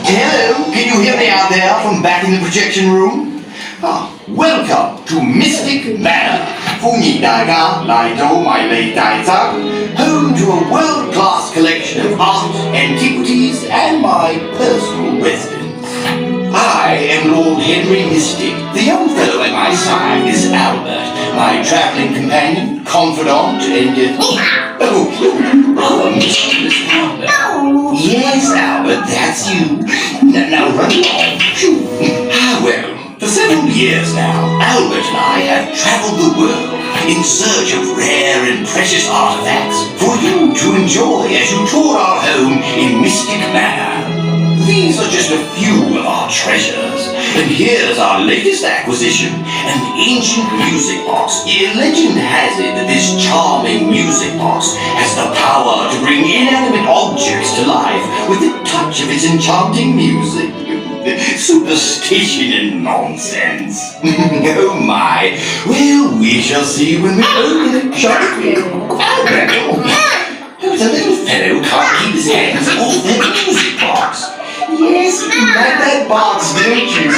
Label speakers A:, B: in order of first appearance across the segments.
A: Hello, can you hear me out there from back in the projection room? Welcome to Mystic Manor. Home to a world-class collection of art, antiquities, and my personal residence. I am Lord Henry Mystic. The young fellow at my side is Albert, my traveling companion, confidant, and rather mischievous Albert. Yes, Albert, that's you. Now run along. Well, for several years now, Albert and I have traveled the world in search of rare and precious artifacts for you to enjoy as you tour our home in Mystic Manor. These are just a few of our treasures, and here's our latest acquisition, an ancient music box. Legend has it that this charming music box has the power to bring inanimate objects to life with the touch of its enchanting music. Superstition and nonsense. Oh my. Well, we shall see when we open it. Shut it. There's a little fellow who can't keep his hands off that music box. Yes, you like that box, don't you?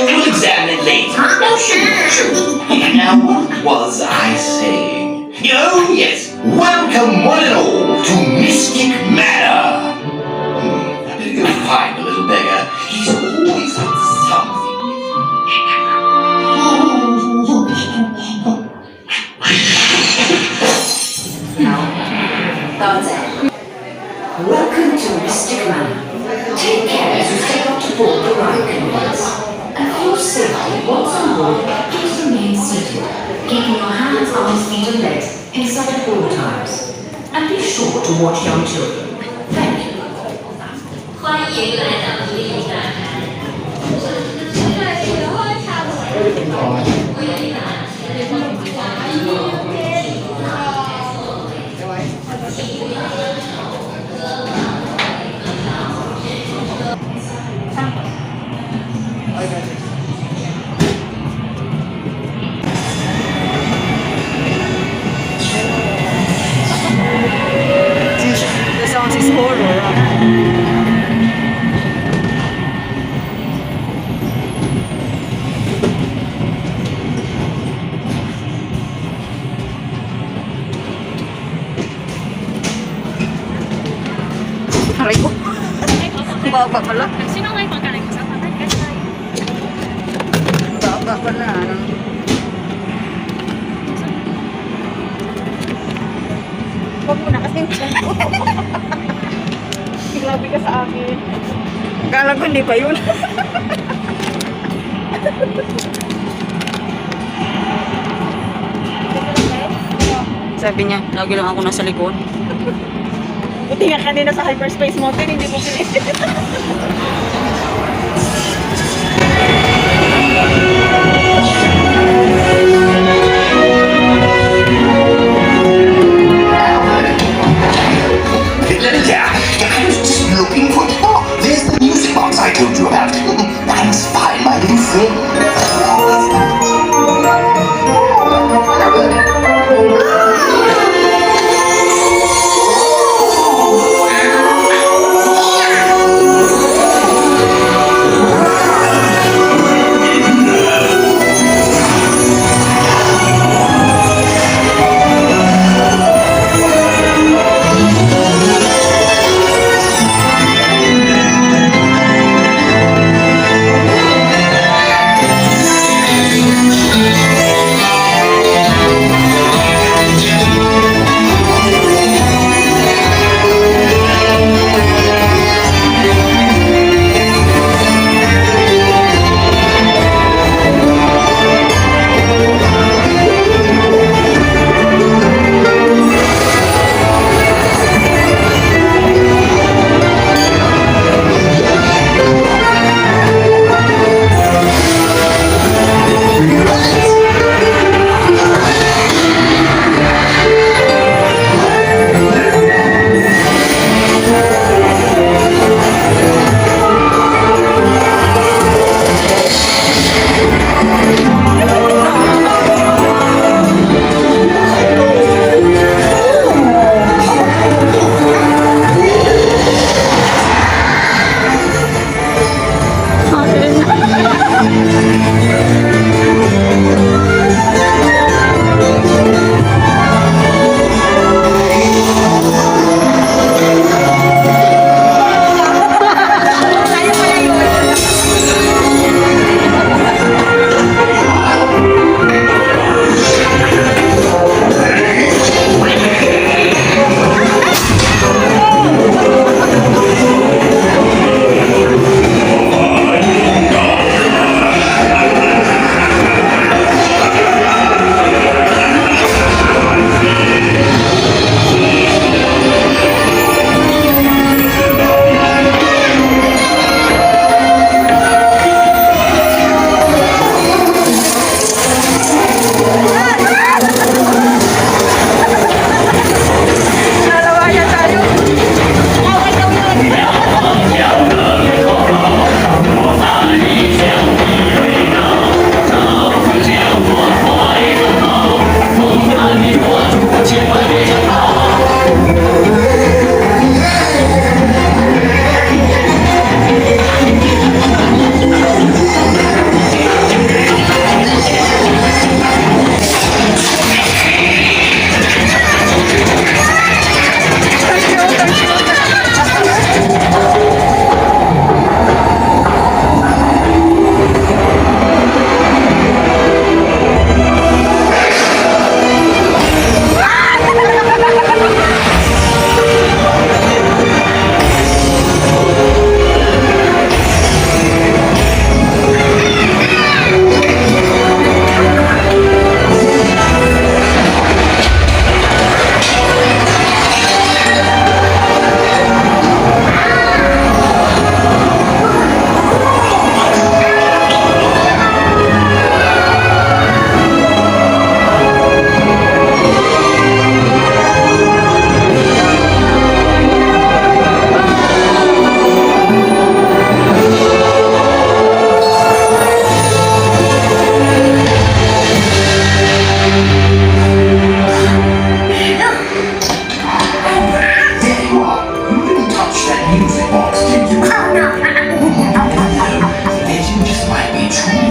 A: We'll examine it later. No, sure. Now, what was I saying? Oh, yes. Welcome, one and all, to Mystic Manor. I better go find the little beggar. He's always up to something.
B: That's it. Welcome to Mystic Manor. Take care as you step up to board the ride canoes. And for your safety, once on board, please remain seated, keeping your hands, arms, feet and legs inside at all times. And be sure to watch young children. Thank you. 欢迎来到迪士尼乐
C: 这 sounds is horror 啊。Aray ko. Baba pala.
D: Sino nga yung pagkaling sa patay?
C: Baba pala. Huwag mo na kasi grabe ka sa akin. Akala ko hindi pa yun. Sabi niya, lagi lang ako nasa likod. Buti nga kanina sa hyperspace mountain, hindi ko pilit.
A: Looking for it. Oh, there's the music box I told you about. I must find my little friend. that music box to you. Legend just might be true.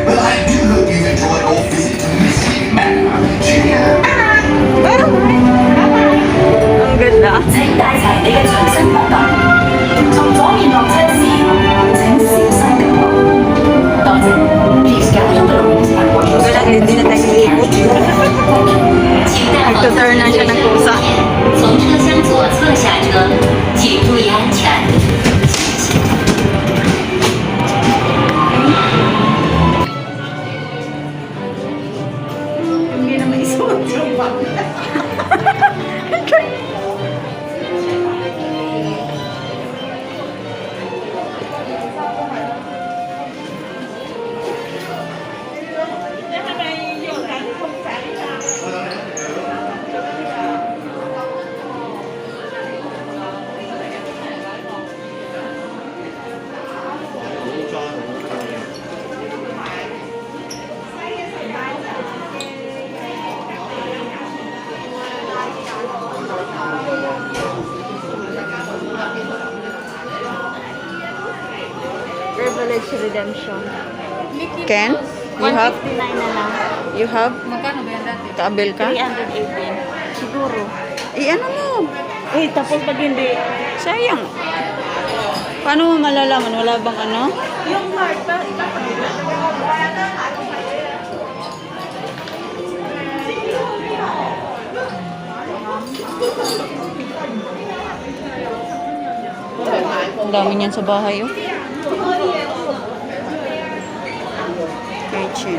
A: But I do hope you've enjoyed our visit to Mystic Manor. Cheerio.
C: Ang ganda.
B: 請帶齊你嘅隨身物品，從左面落車時請小心腳步。多謝。Please gather your belongings and watch your
C: Wala, hindi na tayo nilipot.
B: 请带好自己
C: Nagtuturn
B: 的
C: na
B: 随
C: siya
B: 身
C: ng
B: 物
C: kusa.
B: 品，从车厢左侧下车，请注意安全。谢谢。
C: Hindi na may suot yung bag. Privilege Redemption. Ken? You have?
D: 159 na lang.
C: You have?
D: Magkano ba yan dati?
C: Kaabel ka?
D: 318. Siguro.
C: Ano mo?
D: Uy, tapos pag hindi.
C: Sayang. Paano mo malalaman? Wala bang ano?
D: Yung card pa,
C: Ang dami niyan sa bahay, oh. Kitchen.